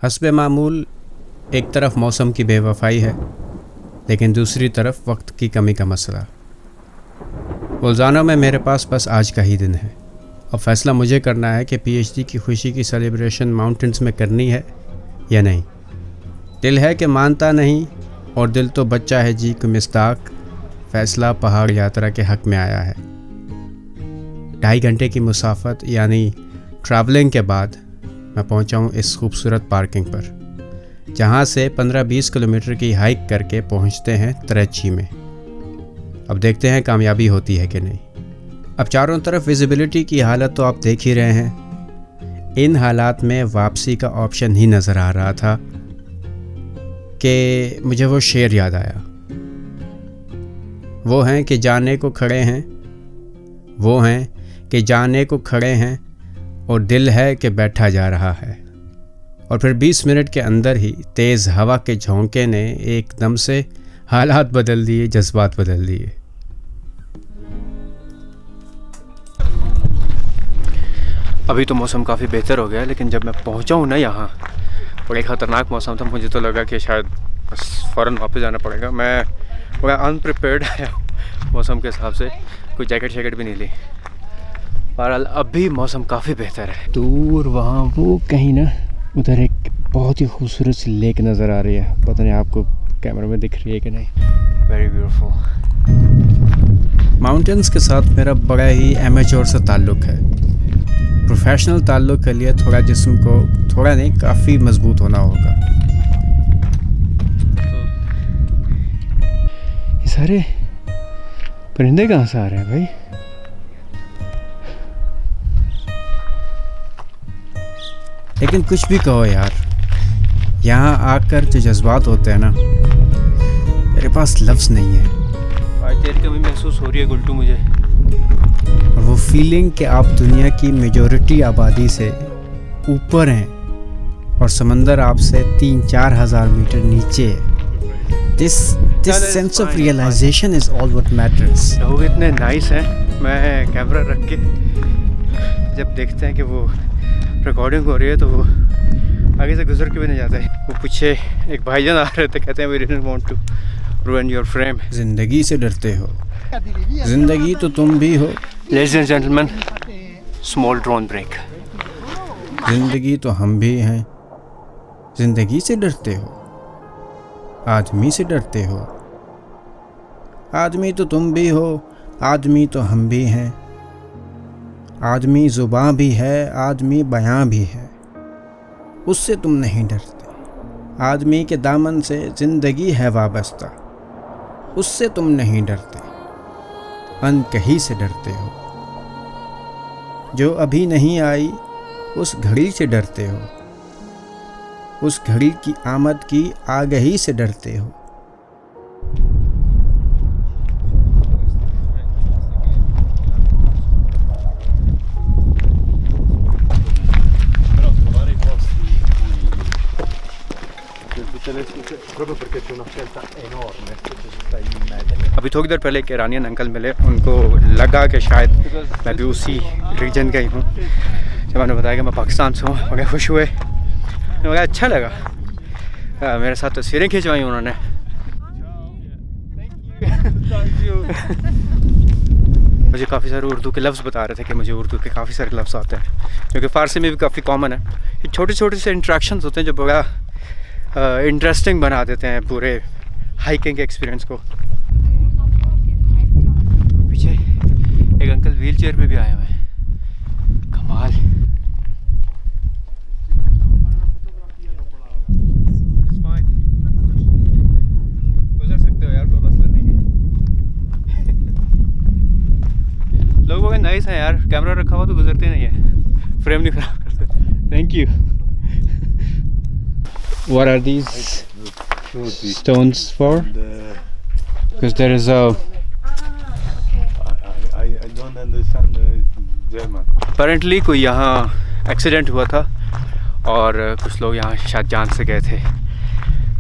हस्बे मामूल एक तरफ मौसम की बेवफाई है, लेकिन दूसरी तरफ वक्त की कमी का मसला। रोज़ाना में मेरे पास बस आज का ही दिन है। अब फैसला मुझे करना है कि पीएचडी की खुशी की सेलिब्रेशन माउंटेन्स में करनी है या नहीं। दिल है कि मानता नहीं, और दिल तो बच्चा है जी को मिस्ताक। फैसला पहाड़ यात्रा के हक़ में आया है। 2.5 घंटे की मुसाफत यानी ट्रैवलिंग के बाद मैं पहुंचा हूं इस खूबसूरत पार्किंग पर, जहां से 15-20 किलोमीटर की हाइक करके पहुंचते हैं तरेची में। अब देखते हैं कामयाबी होती है कि नहीं। अब चारों तरफ विजिबिलिटी की हालत तो आप देख ही रहे हैं। इन हालात में वापसी का ऑप्शन ही नज़र आ रहा था कि मुझे वो शेर याद आया। वो हैं कि जाने को खड़े हैं, वो हैं कि जाने को खड़े हैं, और दिल है कि बैठा जा रहा है। और फिर 20 मिनट के अंदर ही तेज़ हवा के झोंके ने एकदम से हालात बदल दिए, जज्बात बदल दिए। अभी तो मौसम काफ़ी बेहतर हो गया है, लेकिन जब मैं पहुंचा हूँ ना यहाँ, बड़ा ख़तरनाक मौसम था। मुझे तो लगा कि शायद बस फ़ौरन वापस जाना पड़ेगा। मैं बड़ा अनप्रिपेयर्ड आया हूँ मौसम के हिसाब से, कोई जैकेट भी नहीं ली। बहरहाल अभी मौसम काफ़ी बेहतर है। दूर वहाँ वो कहीं ना उधर एक बहुत ही खूबसूरत सी लेक नज़र आ रही है। पता नहीं आपको कैमरे में दिख रही है कि नहीं। Very beautiful. माउंटेन्स के साथ मेरा बड़ा ही एमेच्योर सा ताल्लुक़ है। प्रोफेशनल ताल्लुक़ के लिए थोड़ा जिस्म को थोड़ा नहीं काफ़ी मजबूत होना होगा। ये सारे परिंदे कहाँ से आ रहे हैं भाई? लेकिन कुछ भी कहो यार, यहाँ आकर जो जज्बात होते हैं ना, मेरे पास लफ्ज़ नहीं है। आज तेरी कमी महसूस हो रही है गुल्टू मुझे। और वो फीलिंग कि आप दुनिया की मेजॉरिटी आबादी से ऊपर हैं और समंदर आपसे 3-4 हज़ार मीटर नीचे है। This sense of realization is all what matters. लोग इतने नाइस हैं। मैं कैमरा रख के जब देखते हैं कि वो रिकॉर्डिंग हो रही है तो वो आगे से गुजर के भी नहीं जाता है। वो पीछे एक भाईजान आ रहे थे, कहते हैं we didn't want to ruin your frame। ज़िंदगी से डरते हो, ज़िंदगी तो तुम भी हो। Ladies and gentlemen, small drone break। ज़िंदगी तो हम भी हैं, ज़िंदगी से डरते हो, आदमी से डरते हो। आदमी तो तुम भी हो, आदमी तो हम भी हैं। आदमी ज़ुबां भी है, आदमी बयां भी है, उससे तुम नहीं डरते। आदमी के दामन से ज़िंदगी है वाबस्ता, उससे तुम नहीं डरते। अनकही से डरते हो, जो अभी नहीं आई उस घड़ी से डरते हो, उस घड़ी की आमद की आगही से डरते हो। अभी थोड़ी देर पहले एक ईरानियन अंकल मिले, उनको लगा कि शायद मैं भी उसी रीजन का ही हूँ। जब मैंने बताया कि मैं पाकिस्तान से हूँ, बड़े खुश हुए। मुझे अच्छा लगा। मेरे साथ तस्वीरें खिंचवाई उन्होंने। मुझे काफ़ी सारे उर्दू के लफ्ज़ बता रहे थे कि मुझे उर्दू के काफ़ी सारे लफ्ज़ आते हैं, क्योंकि फ़ारसी में भी काफ़ी कॉमन है। ये छोटे छोटे से इंट्रैक्शंस होते हैं जो बड़ा इंटरेस्टिंग बना देते हैं पूरे हाइकिंग के एक्सपीरियंस को। पीछे एक अंकल व्हील चेयर पे भी आए हुए हैं। कमाल। गुजर सकते हो यार, कोई मसला नहीं है। लोग वो नाइस हैं यार, कैमरा रखा हुआ तो गुजरते नहीं है, फ्रेम नहीं खराब करते। Thank you. What are these stones for? Because there is a... I don't understand German. Apparently कोई यहाँ एक्सीडेंट हुआ था और कुछ लोग यहाँ शायद जान से गए थे,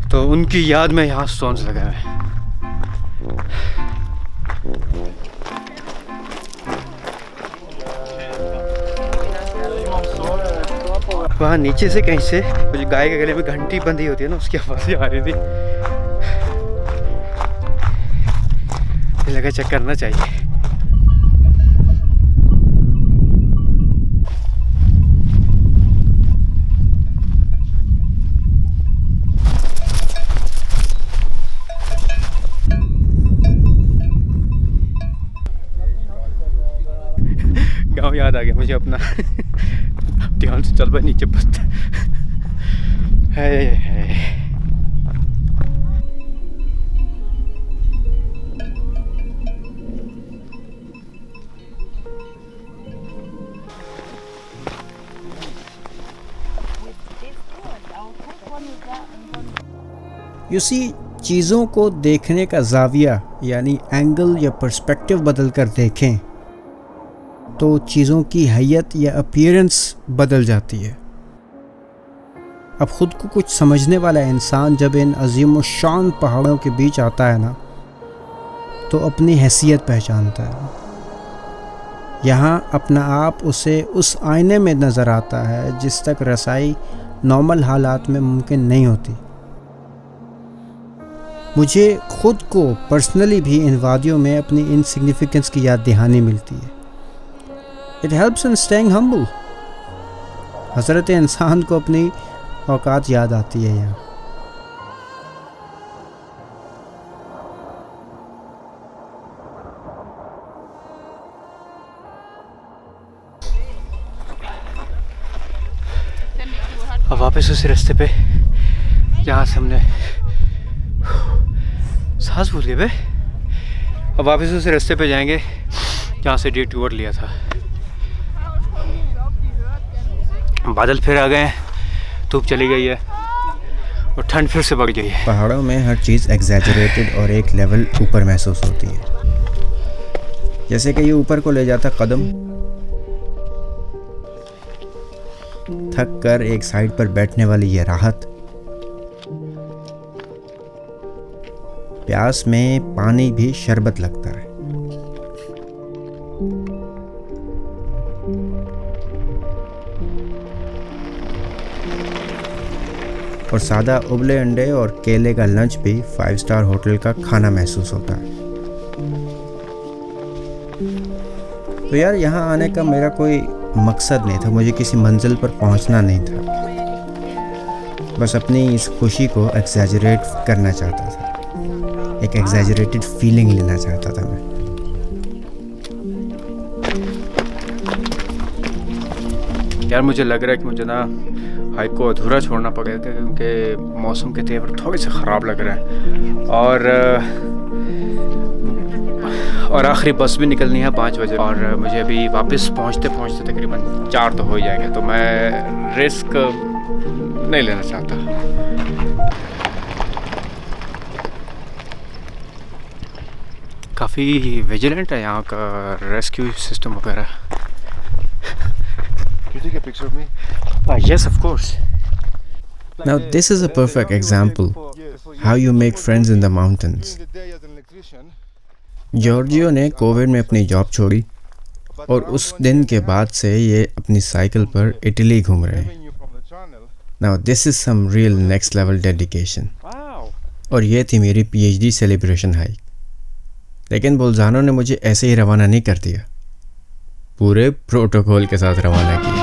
तो उनकी याद में यहाँ स्टोन्स लगाए हुए हैं। वहाँ नीचे से कहीं से वो जो गाय के गले में घंटी बंधी होती है ना, उसकी आवाज़ें आ रही थी। लगा चेक करना चाहिए। गाँव याद आ गया मुझे अपना। ध्यान से चल भाई, नीचे बस है। यू सी, चीज़ों को देखने का जाविया यानी एंगल या पर्सपेक्टिव बदल कर देखें तो चीज़ों की हैयत या अपीयरेंस बदल जाती है। अब ख़ुद को कुछ समझने वाला इंसान जब इन अजीम व शान पहाड़ों के बीच आता है ना, तो अपनी हैसियत पहचानता है। यहाँ अपना आप उसे उस आईने में नज़र आता है जिस तक रसाई नॉर्मल हालात में मुमकिन नहीं होती। मुझे खुद को पर्सनली भी इन वादियों में अपनी इनसिग्निफिकेंस की याद दहानी मिलती है। It helps in staying humble. हज़रत इंसान को अपनी औकात याद आती है यहाँ। अब वापस उस रास्ते पे जहाँ से हमने सांस भूल गए। अब वापस उस रास्ते पे जाएंगे जहाँ से डे टूर लिया था। बादल फिर आ गए हैं, धूप चली गई है और ठंड फिर से बढ़ गई है। पहाड़ों में हर चीज़ एग्जैजरेटेड और एक लेवल ऊपर महसूस होती है। जैसे कि ये ऊपर को ले जाता कदम, थक कर एक साइड पर बैठने वाली ये राहत, प्यास में पानी भी शरबत लगता है। और सादा उबले अंडे और केले का लंच भी 5 स्टार होटल का खाना महसूस होता है। तो यार, यहाँ आने का मेरा कोई मकसद नहीं था, मुझे किसी मंजिल पर पहुँचना नहीं था। बस अपनी इस खुशी को एक्सैजरेट करना चाहता था, एक एक्सैजरेटेड फीलिंग लेना चाहता था मैं। यार मुझे लग रहा है कि मुझे ना हाइक को अधूरा छोड़ना पड़ेगा क्योंकि मौसम के तेवर थोड़े से ख़राब लग रहे हैं। और आखिरी बस भी निकलनी है 5 बजे और मुझे अभी वापस पहुंचते पहुंचते तकरीबन 4 तो हो ही जाएंगे। तो मैं रिस्क नहीं लेना चाहता। काफ़ी विजिलेंट है यहाँ का रेस्क्यू सिस्टम वगैरह। Can you take a picture of me? Yes, of course. Now this is a perfect example how you make friends in the mountains. Giorgio ने कोविड में अपनी जॉब छोड़ी और उस दिन के बाद से ये अपनी साइकिल पर इटली घूम रहे हैं। Now this is some real next level dedication. और ये थी मेरी PhD सेलिब्रेशन हाइक। लेकिन बोल्जानो ने मुझे ऐसे ही रवाना नहीं कर दिया, पूरे प्रोटोकॉल के साथ रवाना किया।